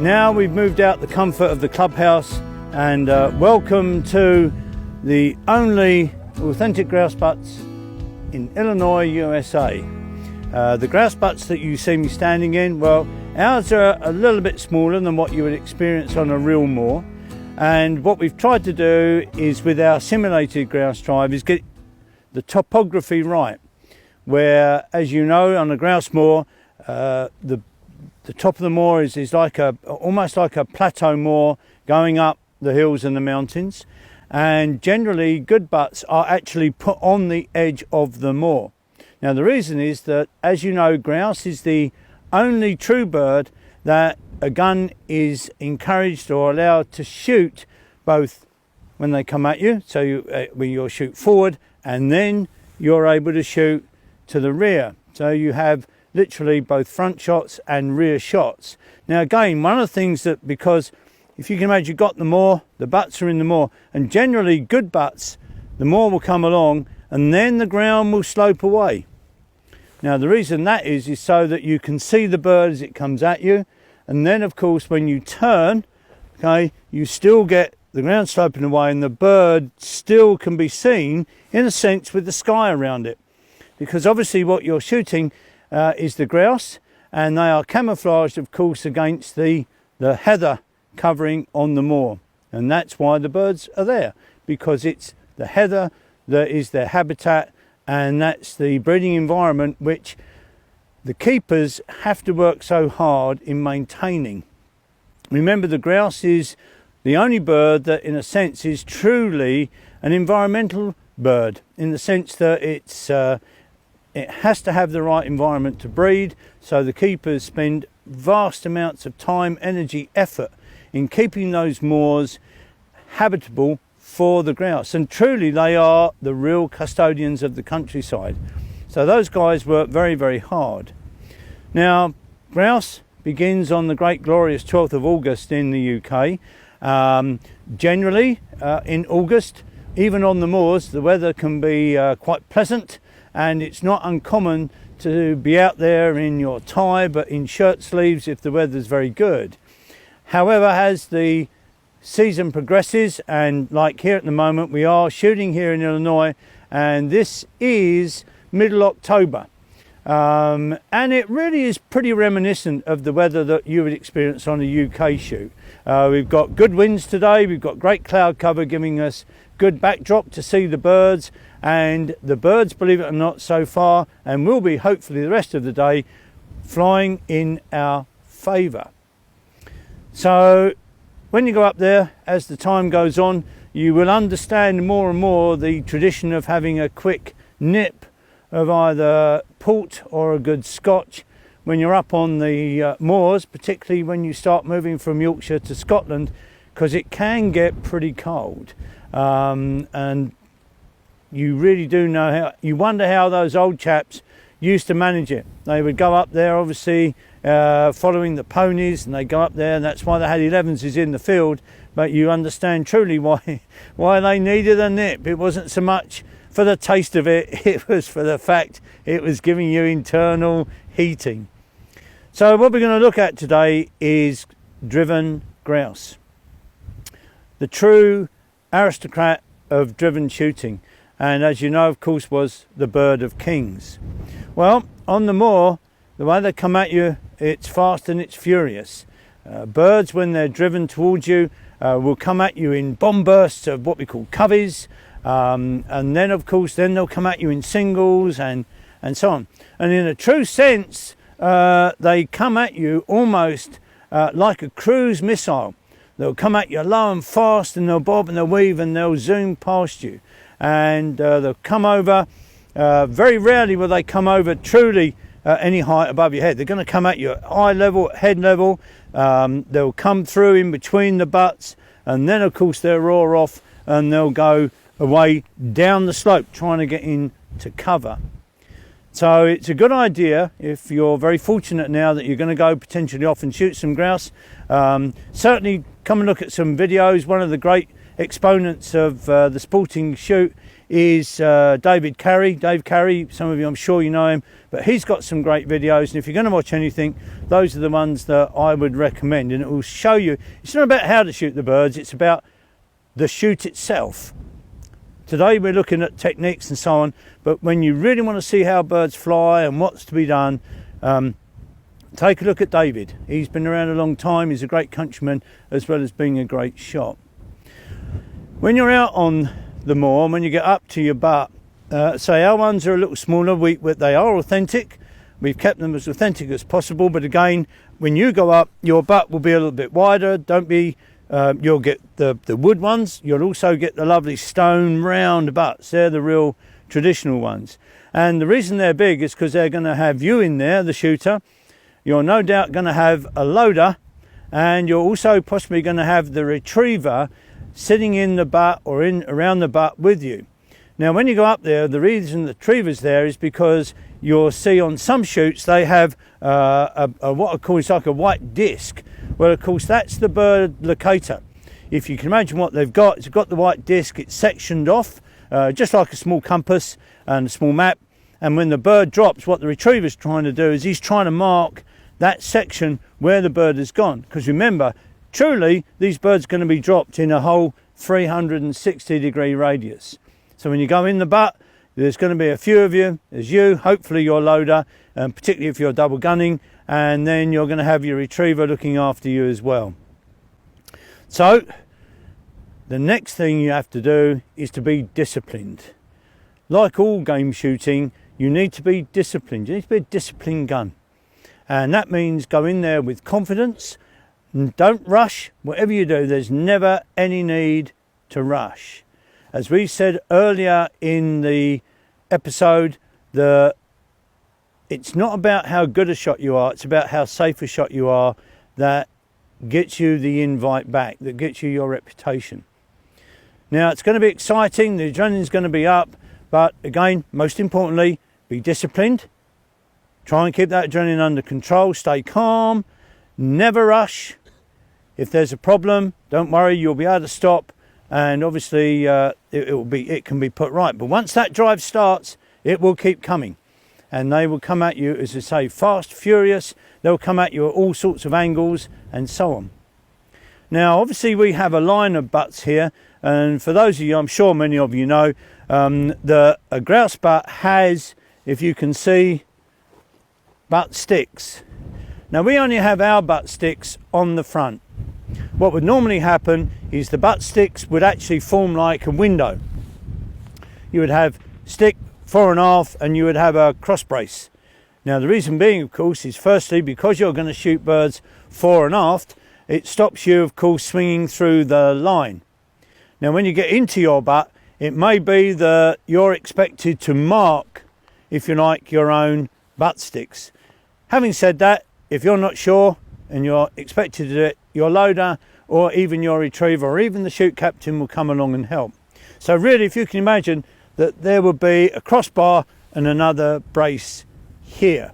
Now we've moved out the comfort of the clubhouse and welcome to the only authentic grouse butts in Illinois, USA. The grouse butts that you see me standing in, well, ours are a little bit smaller than what you would experience on a real moor. And what we've tried to do is, with our simulated grouse drive, is get the topography right. Where, as you know, on a grouse moor, the top of the moor is like almost like a plateau moor going up the hills and the mountains. And generally, good butts are actually put on the edge of the moor. Now, the reason is that, as you know, grouse is the only true bird that a gun is encouraged or allowed to shoot both when they come at you, so you'll shoot forward, and then you're able to shoot to the rear. So you have literally both front shots and rear shots. Now again, one of the things that, because if you can imagine, you've got the moor, the butts are in the moor, and generally good butts, the moor will come along and then the ground will slope away. Now the reason that is so that you can see the bird as it comes at you, and then of course when you turn, okay, you still get the ground sloping away and the bird still can be seen, in a sense, with the sky around it. Because obviously what you're shooting is the grouse, and they are camouflaged of course against the heather covering on the moor. And that's why the birds are there, because it's the heather that is their habitat, and that's the breeding environment which the keepers have to work so hard in maintaining. Remember, the grouse is the only bird that, in a sense, is truly an environmental bird, in the sense that it has to have the right environment to breed. So the keepers spend vast amounts of time, energy, effort in keeping those moors habitable for the grouse. And truly, they are the real custodians of the countryside. So those guys work very, very hard. Now, grouse begins on the great glorious 12th of August in the UK. Generally, in August, even on the moors, the weather can be quite pleasant, and it's not uncommon to be out there in your tie, but in shirt sleeves if the weather's very good. However, as the season progresses, and like here at the moment, we are shooting here in Illinois, and this is middle October. And it really is pretty reminiscent of the weather that you would experience on a UK shoot. We've got good winds today, we've got great cloud cover giving us good backdrop to see the birds, and the birds, believe it or not, so far, and will be hopefully the rest of the day, flying in our favour. So when you go up there, as the time goes on, you will understand more and more the tradition of having a quick nip of either port or a good scotch when you're up on the moors, particularly when you start moving from Yorkshire to Scotland, because it can get pretty cold. And you really do know how, you wonder how those old chaps used to manage it. They would go up there, obviously, following the ponies, and they go up there, and that's why they had 11s in the field. But you understand truly why they needed a nip. It wasn't so much for the taste of it, it was for the fact it was giving you internal heating. So what we're going to look at today is driven grouse, the true aristocrat of driven shooting, and as you know, of course, was the bird of kings. Well, on the moor, the way they come at you, it's fast and it's furious. Birds, when they're driven towards you, will come at you in bomb bursts of what we call coveys. And then of course they'll come at you in singles and so on, and in a true sense they come at you almost like a cruise missile. They'll come at you low and fast, and they'll bob and they'll weave and they'll zoom past you, and they'll come over, very rarely will they come over truly any height above your head. They're going to come at you at eye level, head level. They'll come through in between the butts, and then of course they'll roar off and they'll go away down the slope trying to get into cover. So it's a good idea, if you're very fortunate now that you're going to go potentially off and shoot some grouse, certainly come and look at some videos. One of the great exponents of the sporting shoot is Dave Carey. Some of you, I'm sure you know him, but he's got some great videos, and if you're going to watch anything, those are the ones that I would recommend, and it will show you, it's not about how to shoot the birds, it's about the shoot itself. Today we're looking at techniques and so on, but when you really want to see how birds fly and what's to be done, take a look at David. He's been around a long time, he's a great countryman as well as being a great shot. When you're out on the moor, when you get up to your butt, say our ones are a little smaller, they are authentic, we've kept them as authentic as possible, but again, when you go up, your butt will be a little bit wider. Don't be, you'll get the wood ones, you'll also get the lovely stone round butts. They're the real traditional ones, and the reason they're big is because they're going to have you in there, the shooter. You're no doubt going to have a loader, and you're also possibly going to have the retriever sitting in the butt or around the butt with you. Now when you go up there, the reason the retriever's there is because you'll see on some shoots they have what I call, it's like a white disc. Well, of course that's the bird locator. If you can imagine what they've got, it's got the white disc, it's sectioned off just like a small compass and a small map, and when the bird drops, what the retriever's trying to do is he's trying to mark that section where the bird has gone, because remember, truly, these birds are going to be dropped in a whole 360-degree radius. So when you go in the butt, there's going to be a few of you. There's you, hopefully your loader, particularly if you're double gunning, and then you're going to have your retriever looking after you as well. So the next thing you have to do is to be disciplined. Like all game shooting, you need to be disciplined. You need to be a disciplined gun. And that means go in there with confidence. Don't rush. Whatever you do, there's never any need to rush. As we said earlier in the episode, it's not about how good a shot you are, it's about how safe a shot you are that gets you the invite back, that gets you your reputation. Now it's going to be exciting, the adrenaline's going to be up, but again, most importantly, be disciplined. Try and keep that adrenaline under control, stay calm, never rush. If there's a problem, don't worry, you'll be able to stop, and obviously it can be put right. But once that drive starts, it will keep coming, and they will come at you, as I say, fast, furious. They'll come at you at all sorts of angles and so on. Now obviously we have a line of butts here, and for those of you, I'm sure many of you know, a grouse butt has, if you can see, butt sticks. Now we only have our butt sticks on the front. What would normally happen is the butt sticks would actually form like a window. You would have stick fore and aft, and you would have a cross brace. Now the reason being, of course, is firstly because you're going to shoot birds fore and aft, it stops you, of course, swinging through the line. Now when you get into your butt, it may be that you're expected to mark, if you like, your own butt sticks. Having said that, if you're not sure and you're expected to do it, your loader or even your retriever or even the shoot captain will come along and help. So really, if you can imagine that there would be a crossbar and another brace here.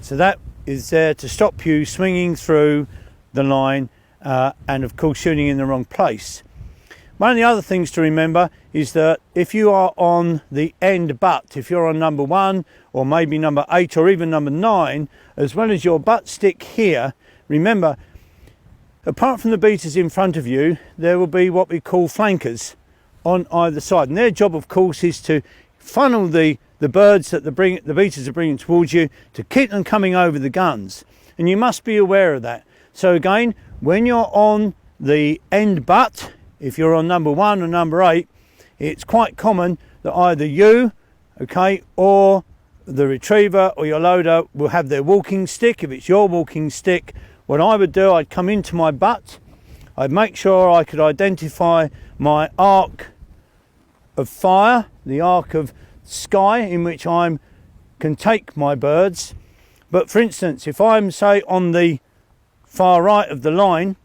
So that is there to stop you swinging through the line and of course shooting in the wrong place. One of the other things to remember is that if you are on the end butt, if you're on number 1 or maybe number 8 or even number 9, as well as your butt stick here, remember, apart from the beaters in front of you, there will be what we call flankers on either side. And their job, of course, is to funnel the birds that the beaters are bringing towards you, to keep them coming over the guns. And you must be aware of that. So again, when you're on the end butt, if you're on number 1 or number 8, it's quite common that either you, okay, or the retriever or your loader will have their walking stick. If it's your walking stick, what I would do, I'd come into my butt, I'd make sure I could identify my arc of fire, the arc of sky in which I can take my birds. But for instance, if I'm, say, on the far right of the line,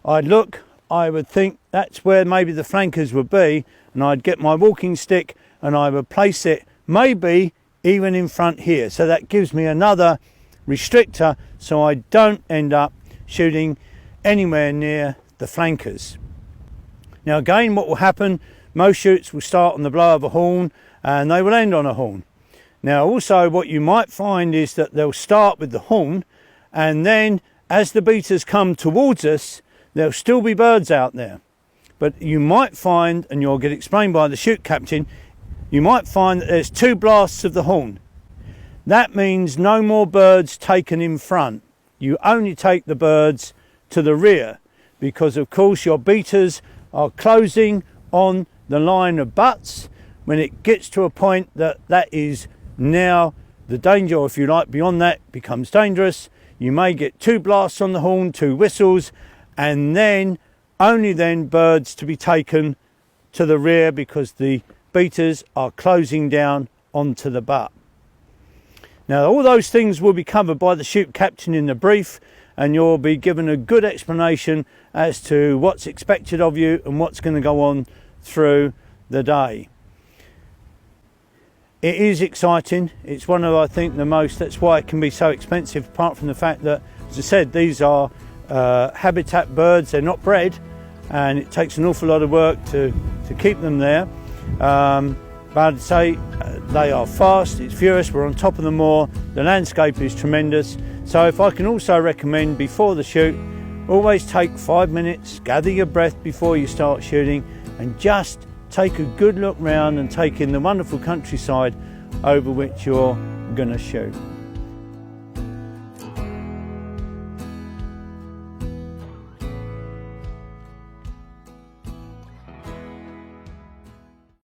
I'd look, I would think that's where maybe the flankers would be, and I'd get my walking stick and I would place it maybe even in front here. So that gives me another restrictor so I don't end up shooting anywhere near the flankers. Now again, what will happen, most shoots will start on the blow of a horn and they will end on a horn. Now also what you might find is that they'll start with the horn, and then as the beaters come towards us, there'll still be birds out there. But you might find, and you'll get explained by the shoot captain, you might find that there's 2 blasts of the horn. That means no more birds taken in front. You only take the birds to the rear, because of course your beaters are closing on the line of butts. When it gets to a point that is now the danger, or if you like beyond that, becomes dangerous, you may get 2 blasts on the horn, 2 whistles, and then only then birds to be taken to the rear, because the beaters are closing down onto the butt. Now all those things will be covered by the shoot captain in the brief, and you'll be given a good explanation as to what's expected of you and what's going to go on through the day. It is exciting. It's one of, I think, the most, that's why it can be so expensive, apart from the fact that, as I said, these are habitat birds, they're not bred, and it takes an awful lot of work to keep them there. But I'd say they are fast, it's furious, we're on top of the moor, the landscape is tremendous. So if I can also recommend before the shoot, always take 5 minutes, gather your breath before you start shooting, and just take a good look round and take in the wonderful countryside over which you're going to shoot.